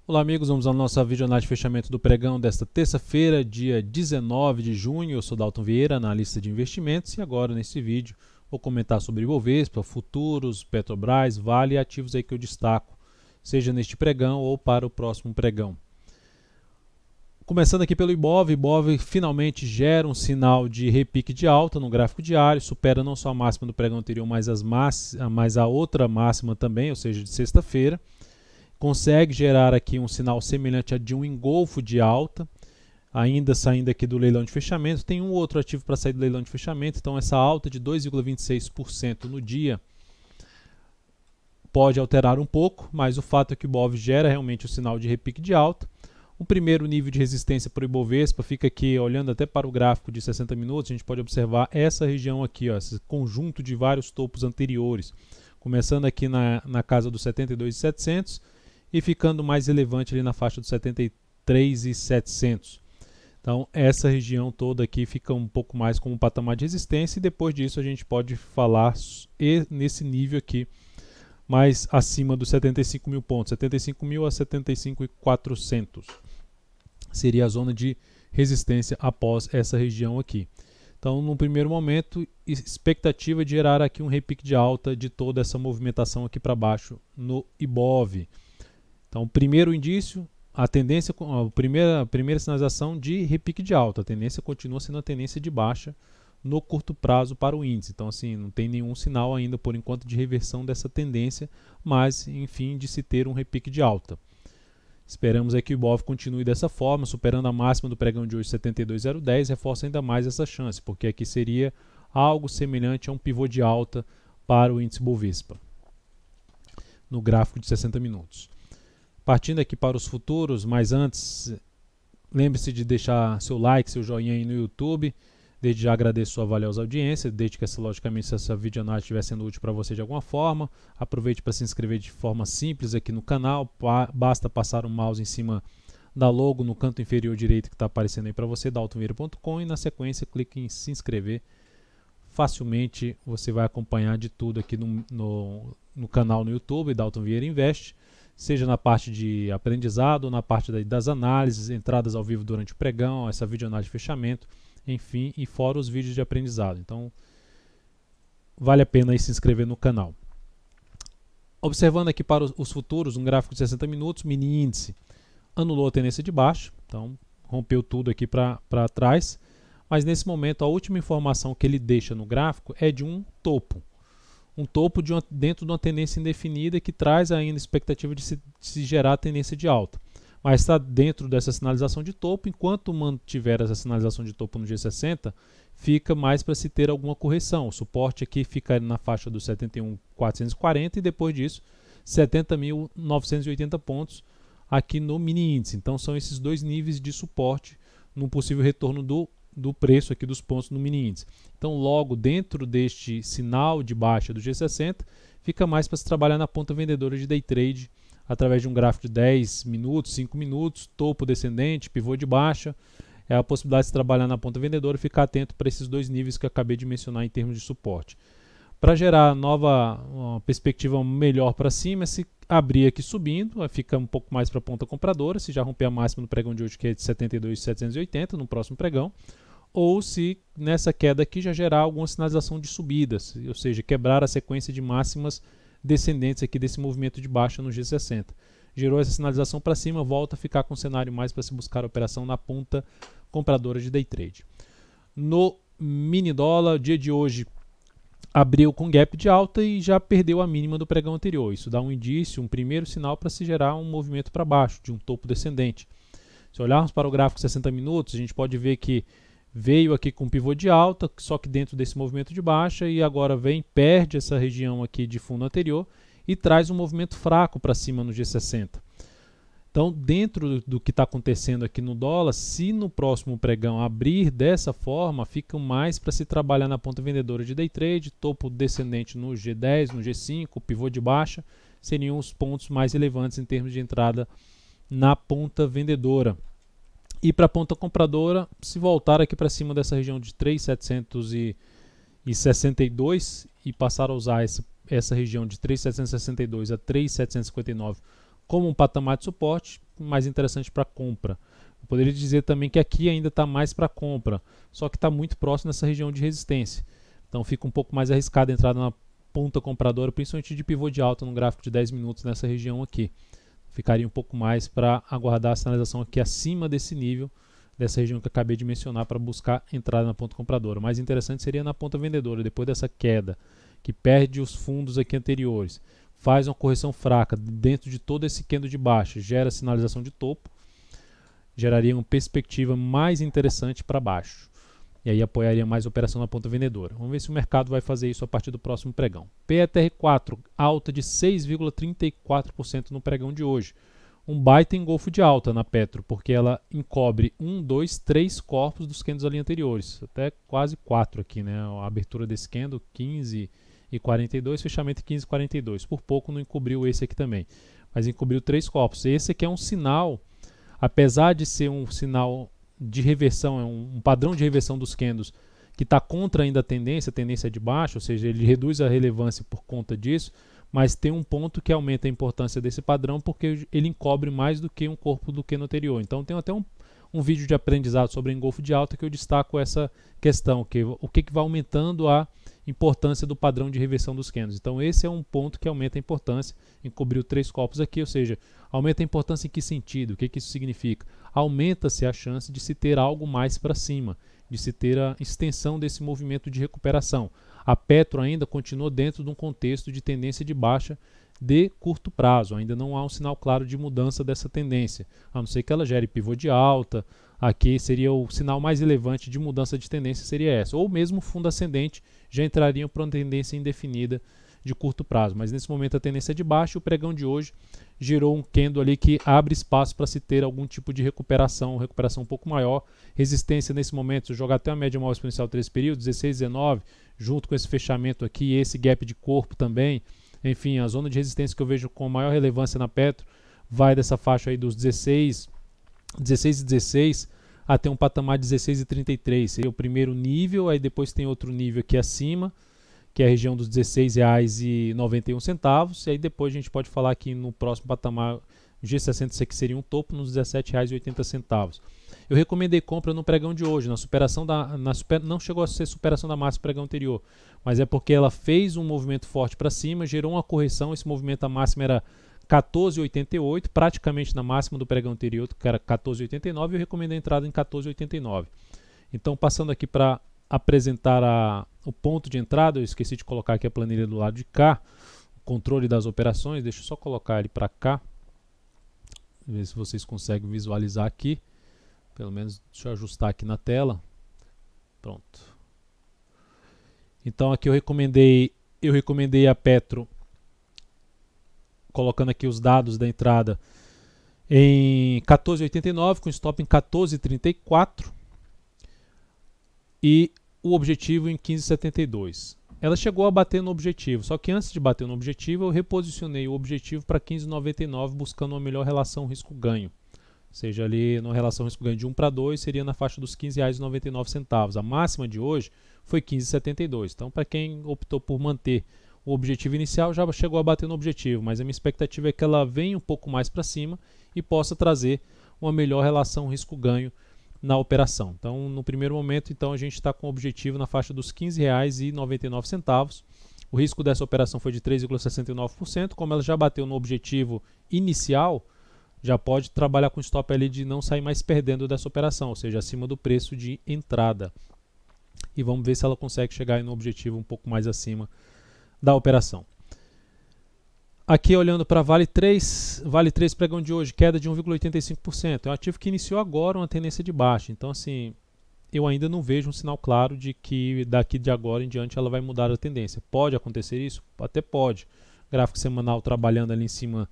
Olá amigos, vamos à nossa videoanálise de fechamento do pregão desta terça-feira, dia 19 de junho. Eu sou Dalton Vieira, analista de investimentos, e agora nesse vídeo vou comentar sobre Ibovespa, futuros, Petrobras, Vale e ativos aí que eu destaco, seja neste pregão ou para o próximo pregão. Começando aqui pelo Ibov finalmente gera um sinal de repique de alta no gráfico diário, supera não só a máxima do pregão anterior, mas a outra máxima também, ou seja, de sexta-feira. Consegue gerar aqui um sinal semelhante a de um engolfo de alta, ainda saindo aqui do leilão de fechamento. Tem um outro ativo para sair do leilão de fechamento, então essa alta de 2,26% no dia pode alterar um pouco, mas o fato é que o Ibov gera realmente o sinal de repique de alta. O primeiro nível de resistência para o Ibovespa fica aqui, olhando até para o gráfico de 60 minutos, a gente pode observar essa região aqui, ó, esse conjunto de vários topos anteriores, começando aqui na casa dos 72.700 e ficando mais relevante ali na faixa dos 73.700. Então essa região toda aqui fica um pouco mais como um patamar de resistência, e depois disso a gente pode falar nesse nível aqui, mais acima dos 75 mil pontos, 75 mil a 75.400 seria a zona de resistência após essa região aqui. Então, no primeiro momento, expectativa de gerar aqui um repique de alta de toda essa movimentação aqui para baixo no Ibov. Então, primeiro indício, a primeira sinalização de repique de alta. A tendência continua sendo a tendência de baixa no curto prazo para o índice. Então, assim, não tem nenhum sinal ainda, por enquanto, de reversão dessa tendência, mas, enfim, de se ter um repique de alta. Esperamos que o Ibov continue dessa forma, superando a máxima do pregão de hoje, 72,010, reforça ainda mais essa chance, porque aqui seria algo semelhante a um pivô de alta para o índice Bovespa, no gráfico de 60 minutos. Partindo aqui para os futuros, mas antes, lembre-se de deixar seu like, seu joinha aí no YouTube. Desde já agradeço sua valiosa audiência, desde que logicamente essa videoanálise estiver sendo útil para você de alguma forma. Aproveite para se inscrever de forma simples aqui no canal, basta passar o mouse em cima da logo no canto inferior direito que está aparecendo aí para você, daltonvieira.com, e na sequência clique em se inscrever. Facilmente você vai acompanhar de tudo aqui no canal no YouTube, Dalton Vieira Invest, seja na parte de aprendizado, na parte das análises, entradas ao vivo durante o pregão, essa videoanálise de fechamento, enfim, e fora os vídeos de aprendizado. Então, vale a pena aí se inscrever no canal. Observando aqui para os futuros, um gráfico de 60 minutos, mini índice anulou a tendência de baixa, então rompeu tudo aqui para trás, mas nesse momento a última informação que ele deixa no gráfico é de um topo. Um topo dentro de uma tendência indefinida que traz ainda a expectativa de se gerar a tendência de alta. Mas está dentro dessa sinalização de topo. Enquanto mantiver essa sinalização de topo no G60, fica mais para se ter alguma correção. O suporte aqui fica na faixa dos 71.440 e depois disso 70.980 pontos aqui no mini índice. Então são esses dois níveis de suporte num possível retorno do preço aqui dos pontos no mini índice. Então logo dentro deste sinal de baixa do G60, fica mais para se trabalhar na ponta vendedora de day trade, através de um gráfico de 10 minutos, 5 minutos, topo descendente, pivô de baixa. É a possibilidade de se trabalhar na ponta vendedora e ficar atento para esses dois níveis que eu acabei de mencionar em termos de suporte. Para gerar uma perspectiva melhor para cima, se abrir aqui subindo, fica um pouco mais para a ponta compradora, se já romper a máxima no pregão de hoje, que é de 72.780 no próximo pregão, ou se nessa queda aqui já gerar alguma sinalização de subidas, ou seja, quebrar a sequência de máximas descendentes aqui desse movimento de baixa no G60. Gerou essa sinalização para cima, volta a ficar com um cenário mais para se buscar a operação na ponta compradora de day trade. No mini dólar, dia de hoje abriu com gap de alta e já perdeu a mínima do pregão anterior. Isso dá um indício, um primeiro sinal para se gerar um movimento para baixo, de um topo descendente. Se olharmos para o gráfico 60 minutos, a gente pode ver que veio aqui com pivô de alta, só que dentro desse movimento de baixa, e agora perde essa região aqui de fundo anterior e traz um movimento fraco para cima no G60. Então, dentro do que está acontecendo aqui no dólar, se no próximo pregão abrir dessa forma, fica mais para se trabalhar na ponta vendedora de day trade, topo descendente no G10, no G5, pivô de baixa, seriam os pontos mais relevantes em termos de entrada na ponta vendedora. E para a ponta compradora, se voltar aqui para cima dessa região de 3.762 e passar a usar essa região de 3.762 a 3.759 como um patamar de suporte, mais interessante para compra. Eu poderia dizer também que aqui ainda está mais para compra, só que está muito próximo dessa região de resistência. Então fica um pouco mais arriscado a entrada na ponta compradora, principalmente de pivô de alta no gráfico de 10 minutos nessa região aqui. Ficaria um pouco mais para aguardar a sinalização aqui acima desse nível, dessa região que eu acabei de mencionar, para buscar entrada na ponta compradora. O mais interessante seria na ponta vendedora, depois dessa queda, que perde os fundos aqui anteriores, faz uma correção fraca dentro de todo esse candle de baixa, gera sinalização de topo, geraria uma perspectiva mais interessante para baixo. E aí apoiaria mais a operação na ponta vendedora. Vamos ver se o mercado vai fazer isso a partir do próximo pregão. PETR4, alta de 6,34% no pregão de hoje. Um baita engolfo de alta na Petro, porque ela encobre 1, 2, 3 corpos dos candles ali anteriores. Até quase 4 aqui, né? A abertura desse candle, 15,42, fechamento 15,42. Por pouco não encobriu esse aqui também, mas encobriu 3 corpos. Esse aqui é um sinal, apesar de ser um sinal de reversão, é um padrão de reversão dos candles que está contra ainda a tendência de baixa, ou seja, ele reduz a relevância por conta disso, mas tem um ponto que aumenta a importância desse padrão porque ele encobre mais do que um corpo do que no anterior. Então tem até um vídeo de aprendizado sobre engolfo de alta que eu destaco essa questão, o que vai aumentando a importância do padrão de reversão dos candles. Então esse é um ponto que aumenta a importância, encobriu 3 corpos aqui, ou seja, aumenta a importância em que sentido? O que isso significa? Aumenta-se a chance de se ter algo mais para cima, de se ter a extensão desse movimento de recuperação. A Petro ainda continua dentro de um contexto de tendência de baixa de curto prazo, ainda não há um sinal claro de mudança dessa tendência, a não ser que ela gere pivô de alta. Aqui seria o sinal mais relevante de mudança de tendência, seria essa, ou mesmo fundo ascendente já entrariam para uma tendência indefinida de curto prazo, mas nesse momento a tendência é de baixa. O pregão de hoje gerou um candle ali que abre espaço para se ter algum tipo de recuperação um pouco maior. Resistência nesse momento, se eu jogar até a média móvel exponencial 3 períodos, 16, 19, junto com esse fechamento aqui, esse gap de corpo também, enfim, a zona de resistência que eu vejo com maior relevância na Petro vai dessa faixa aí dos 16 e 16 até um patamar de 16,33, seria o primeiro nível. Aí depois tem outro nível aqui acima, que é a região dos R$16,91, e aí depois a gente pode falar aqui no próximo patamar, G60 que seria um topo, nos R$17,80. Eu recomendei compra no pregão de hoje, na superação não chegou a ser superação da máxima do pregão anterior, mas é porque ela fez um movimento forte para cima, gerou uma correção. Esse movimento, a máxima era 14,88, praticamente na máxima do pregão anterior, que era 14,89, e eu recomendei a entrada em 14,89. Então, passando aqui para apresentar o ponto de entrada, eu esqueci de colocar aqui a planilha do lado de cá, o controle das operações. Deixa eu só colocar ele para cá, ver se vocês conseguem visualizar aqui, pelo menos deixa eu ajustar aqui na tela, pronto. Então aqui eu recomendei a Petro, colocando aqui os dados da entrada em 14,89, com stop em 14,34 e o objetivo em 15,72. Ela chegou a bater no objetivo, só que antes de bater no objetivo eu reposicionei o objetivo para 15,99, buscando uma melhor relação risco-ganho. Ou seja, ali na relação risco-ganho de 1 para 2 seria na faixa dos R$15,99. A máxima de hoje foi 15,72. Então, para quem optou por manter o objetivo inicial, já chegou a bater no objetivo, mas a minha expectativa é que ela venha um pouco mais para cima e possa trazer uma melhor relação risco-ganho na operação. Então, no primeiro momento, então, a gente está com o objetivo na faixa dos R$15,99. O risco dessa operação foi de 3,69%. Como ela já bateu no objetivo inicial, já pode trabalhar com stop ali de não sair mais perdendo dessa operação, ou seja, acima do preço de entrada. E vamos ver se ela consegue chegar aí no objetivo um pouco mais acima da operação. Aqui olhando para Vale 3 pregão de hoje, queda de 1,85%. É um ativo que iniciou agora uma tendência de baixa. Então, assim, eu ainda não vejo um sinal claro de que daqui de agora em diante ela vai mudar a tendência. Pode acontecer isso? Até pode. Gráfico semanal trabalhando ali em cima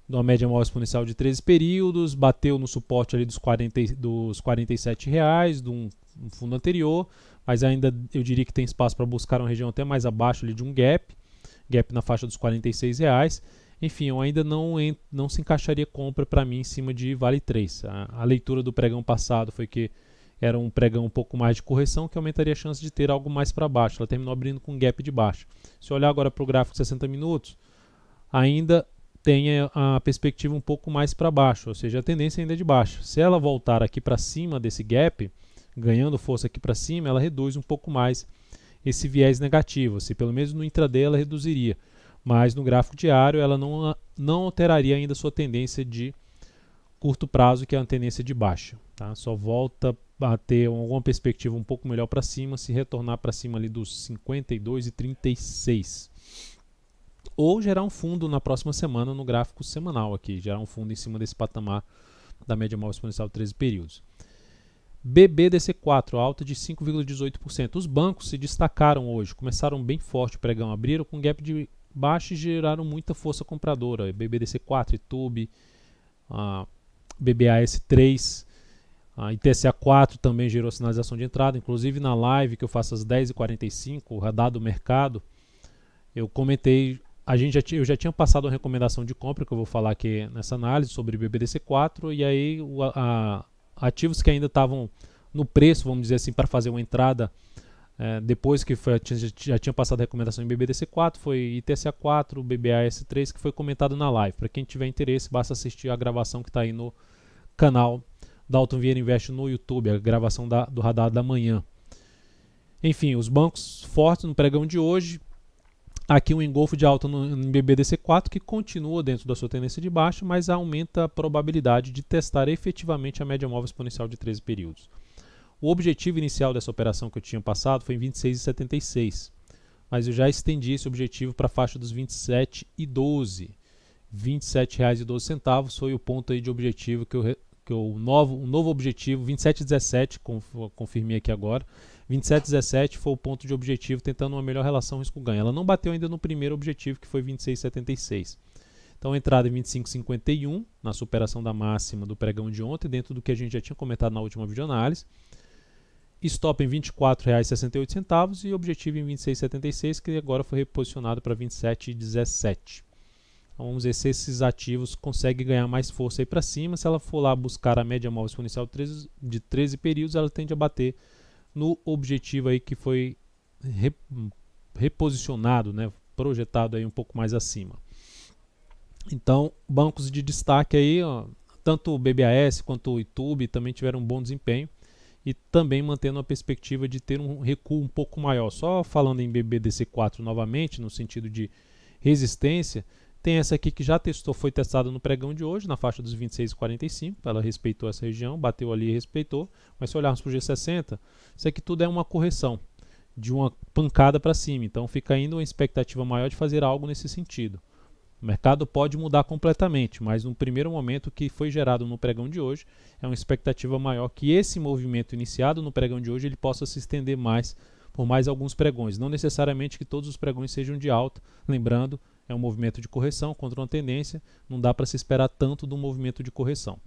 de uma média móvel exponencial de 13 períodos, bateu no suporte ali dos R$47 de um fundo anterior, mas ainda eu diria que tem espaço para buscar uma região até mais abaixo ali de um gap na faixa dos R$46. Enfim, eu ainda não se encaixaria compra para mim em cima de Vale 3. A leitura do pregão passado foi que era um pregão um pouco mais de correção, que aumentaria a chance de ter algo mais para baixo. Ela terminou abrindo com um gap de baixo. Se olhar agora para o gráfico de 60 minutos, ainda tenha a perspectiva um pouco mais para baixo, ou seja, a tendência ainda é de baixa. Se ela voltar aqui para cima desse gap, ganhando força aqui para cima, ela reduz um pouco mais esse viés negativo. Se pelo menos no intraday ela reduziria, mas no gráfico diário ela não alteraria ainda a sua tendência de curto prazo, que é uma tendência de baixa. Tá? Só volta a ter alguma perspectiva um pouco melhor para cima se retornar para cima ali dos 52,36. Ou gerar um fundo na próxima semana no gráfico semanal aqui, gerar um fundo em cima desse patamar da média móvel exponencial de 13 períodos. BBDC4, alta de 5,18%. Os bancos se destacaram hoje, começaram bem forte o pregão, abriram com gap de baixa e geraram muita força compradora. BBDC4, ITUB, BBAS3, ITSA4 também gerou sinalização de entrada. Inclusive na live que eu faço às 10h45, o radar do mercado, eu comentei, eu já tinha passado uma recomendação de compra, que eu vou falar aqui nessa análise sobre BBDC4, e aí ativos que ainda estavam no preço, vamos dizer assim, para fazer uma entrada, depois que já tinha passado a recomendação em BBDC4, foi ITSA4, BBAS3, que foi comentado na live. Para quem tiver interesse, basta assistir a gravação que está aí no canal Dalton Vieira Invest no YouTube, a gravação do radar da manhã. Enfim, os bancos fortes no pregão de hoje. Aqui um engolfo de alta no BBDC4 que continua dentro da sua tendência de baixa, mas aumenta a probabilidade de testar efetivamente a média móvel exponencial de 13 períodos. O objetivo inicial dessa operação que eu tinha passado foi em 26,76, mas eu já estendi esse objetivo para a faixa dos 27,12. R$ 27,12 foi o ponto aí de objetivo o novo objetivo, 27,17, confirmei aqui agora. 27,17 foi o ponto de objetivo, tentando uma melhor relação risco-ganho. Ela não bateu ainda no primeiro objetivo, que foi 26,76. Então, entrada em 25,51, na superação da máxima do pregão de ontem, dentro do que a gente já tinha comentado na última videoanálise. Stop em R$ 24,68 e objetivo em 26,76, que agora foi reposicionado para 27,17. Então, vamos ver se esses ativos conseguem ganhar mais força aí para cima. Se ela for lá buscar a média móvel exponencial de 13 períodos, ela tende a bater no objetivo aí que foi reposicionado, né, projetado aí um pouco mais acima. Então, bancos de destaque aí, tanto o BBAS quanto o ITUB também tiveram um bom desempenho e também mantendo a perspectiva de ter um recuo um pouco maior. Só falando em BBDC4 novamente, no sentido de resistência, tem essa aqui que já foi testada no pregão de hoje, na faixa dos 26,45. Ela respeitou essa região, bateu ali e respeitou. Mas se olharmos para o G60, isso aqui tudo é uma correção de uma pancada para cima. Então fica ainda uma expectativa maior de fazer algo nesse sentido. O mercado pode mudar completamente, mas no primeiro momento que foi gerado no pregão de hoje, é uma expectativa maior que esse movimento iniciado no pregão de hoje ele possa se estender mais por mais alguns pregões. Não necessariamente que todos os pregões sejam de alta, lembrando, é um movimento de correção contra uma tendência, não dá para se esperar tanto do movimento de correção.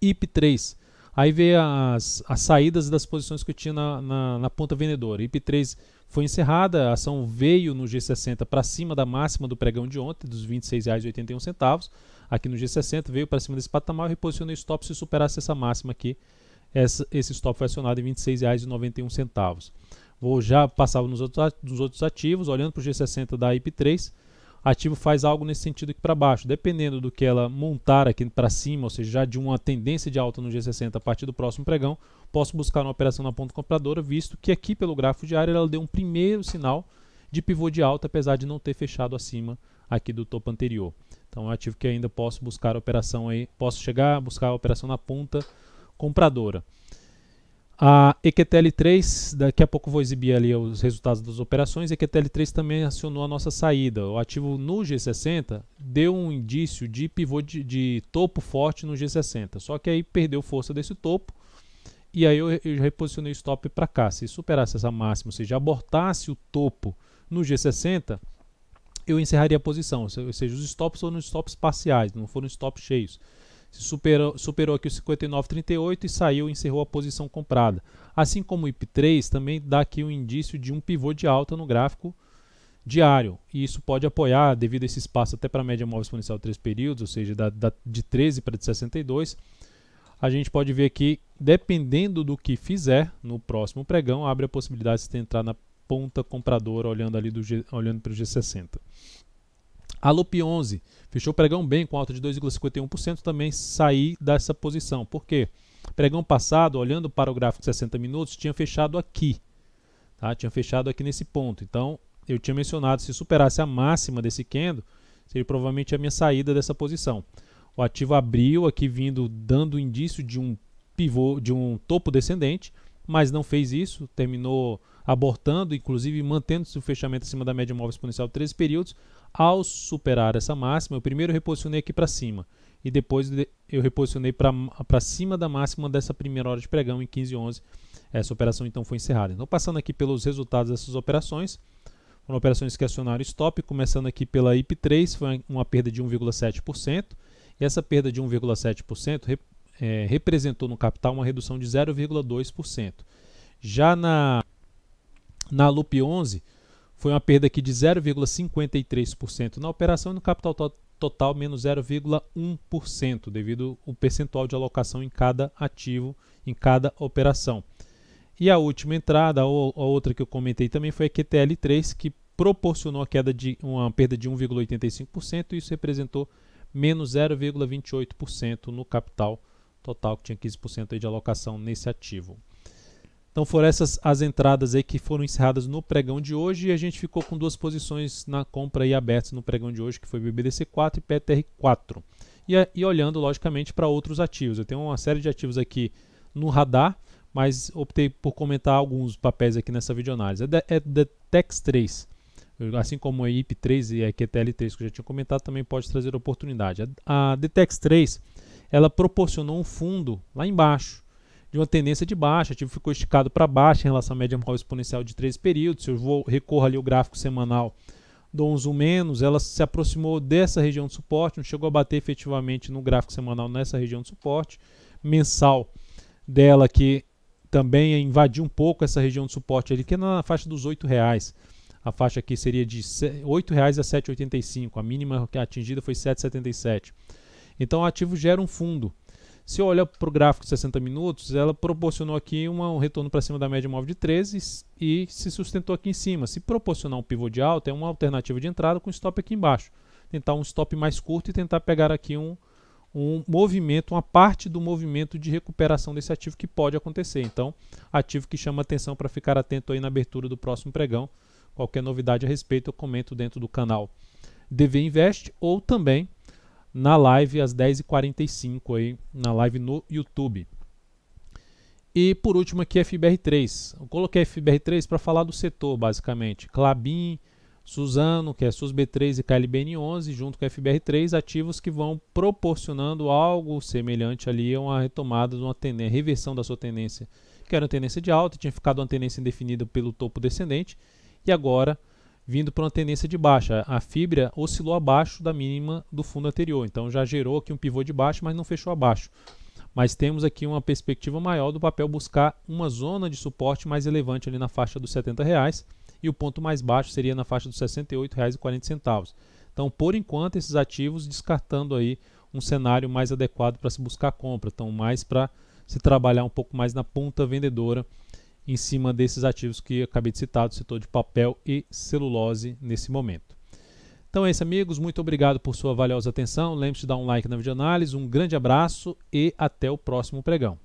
IP3, aí veio as saídas das posições que eu tinha na ponta vendedora. IP3 foi encerrada, a ação veio no G60 para cima da máxima do pregão de ontem, dos R$ 26,81. Aqui no G60 veio para cima desse patamar e reposicionou o stop se superasse essa máxima aqui. Esse stop foi acionado em R$ 26,91. Vou já passar nos outros ativos, olhando para o G60 da IP3, ativo faz algo nesse sentido aqui para baixo, dependendo do que ela montar aqui para cima, ou seja, já de uma tendência de alta no G60 a partir do próximo pregão, posso buscar uma operação na ponta compradora, visto que aqui pelo gráfico diário ela deu um primeiro sinal de pivô de alta, apesar de não ter fechado acima aqui do topo anterior. Então é um ativo que ainda posso buscar a operação aí, posso chegar a buscar a operação na ponta compradora. A EQTL3, daqui a pouco vou exibir ali os resultados das operações. A EQTL3 também acionou a nossa saída. O ativo no G60 deu um indício de pivô de topo forte no G60, só que aí perdeu força desse topo e aí eu reposicionei o stop para cá. Se superasse essa máxima, ou seja, abortasse o topo no G60, eu encerraria a posição, ou seja, os stops foram stops parciais, não foram stops cheios. Se superou aqui o 59,38 e saiu, encerrou a posição comprada. Assim como o IP3 também dá aqui um indício de um pivô de alta no gráfico diário. E isso pode apoiar, devido a esse espaço até para a média móvel exponencial de 3 períodos, ou seja, de 13 para de 62. A gente pode ver que, dependendo do que fizer no próximo pregão, abre a possibilidade de você entrar na ponta compradora olhando ali olhando para o G60. A LUP 11 fechou o pregão bem, com alta de 2,51%, também saí dessa posição. Por quê? Pregão passado, olhando para o gráfico de 60 minutos, tinha fechado aqui. Tá? Tinha fechado aqui nesse ponto. Então, eu tinha mencionado, se superasse a máxima desse candle, seria provavelmente a minha saída dessa posição. O ativo abriu aqui vindo, dando indício de um pivô, de um topo descendente, mas não fez isso, terminou abortando, inclusive mantendo-se o fechamento acima da média móvel exponencial de 13 períodos. Ao superar essa máxima, eu primeiro reposicionei aqui para cima e depois eu reposicionei para cima da máxima dessa primeira hora de pregão em 15h11. Essa operação então foi encerrada. Então, passando aqui pelos resultados dessas operações, foram operações que acionaram stop, começando aqui pela IP3, foi uma perda de 1,7%, e essa perda de 1,7% representou no capital uma redução de 0,2%. Já na LUP 11, foi uma perda aqui de 0,53% na operação e no capital total menos 0,1%, devido ao percentual de alocação em cada ativo, em cada operação. E a última entrada, a outra que eu comentei também, foi a QTL3, que proporcionou a queda de uma perda de 1,85%, e isso representou menos 0,28% no capital total, que tinha 15% aí de alocação nesse ativo. Então foram essas as entradas aí que foram encerradas no pregão de hoje, e a gente ficou com duas posições na compra aí abertas no pregão de hoje, que foi BBDC4 e PTR4. E olhando logicamente para outros ativos, eu tenho uma série de ativos aqui no radar, mas optei por comentar alguns papéis aqui nessa videoanálise. É DTEX3, assim como a IP3 e a QTL3 que eu já tinha comentado, também pode trazer oportunidade. A DTEX3, ela proporcionou um fundo lá embaixo, de uma tendência de baixa, o ativo ficou esticado para baixo em relação à média móvel exponencial de 13 períodos. Se eu recorro ali o gráfico semanal, dou um zoom menos, ela se aproximou dessa região de suporte, não chegou a bater efetivamente no gráfico semanal nessa região de suporte. Mensal dela que também invadiu um pouco essa região de suporte ali, que é na faixa dos R$8. A faixa aqui seria de R$8 a R$7,85, a mínima atingida foi R$7,77. Então o ativo gera um fundo. Se eu olhar para o gráfico de 60 minutos, ela proporcionou aqui um retorno para cima da média móvel de 13 e se sustentou aqui em cima. Se proporcionar um pivô de alta, é uma alternativa de entrada com stop aqui embaixo. Tentar um stop mais curto e tentar pegar aqui um movimento, uma parte do movimento de recuperação desse ativo que pode acontecer. Então, ativo que chama atenção para ficar atento aí na abertura do próximo pregão. Qualquer novidade a respeito eu comento dentro do canal DV Invest ou também na live às 10h45 aí, na live no YouTube. E por último aqui FBR3. Eu coloquei FBR3 para falar do setor, basicamente. Klabin, Suzano, que é SUSB3 e KLBN11, junto com FBR3, ativos que vão proporcionando algo semelhante ali a uma retomada de uma tendência, reversão da sua tendência, que era uma tendência de alta, tinha ficado uma tendência indefinida pelo topo descendente, e agora vindo para uma tendência de baixa. A fibra oscilou abaixo da mínima do fundo anterior, então já gerou aqui um pivô de baixo, mas não fechou abaixo. Mas temos aqui uma perspectiva maior do papel buscar uma zona de suporte mais elevante ali na faixa dos R$70, e o ponto mais baixo seria na faixa dos R$ 68,40. Então, por enquanto, esses ativos descartando aí um cenário mais adequado para se buscar compra, então mais para se trabalhar um pouco mais na ponta vendedora em cima desses ativos que eu acabei de citar, do setor de papel e celulose nesse momento. Então é isso, amigos, muito obrigado por sua valiosa atenção, lembre-se de dar um like na videoanálise, um grande abraço e até o próximo pregão.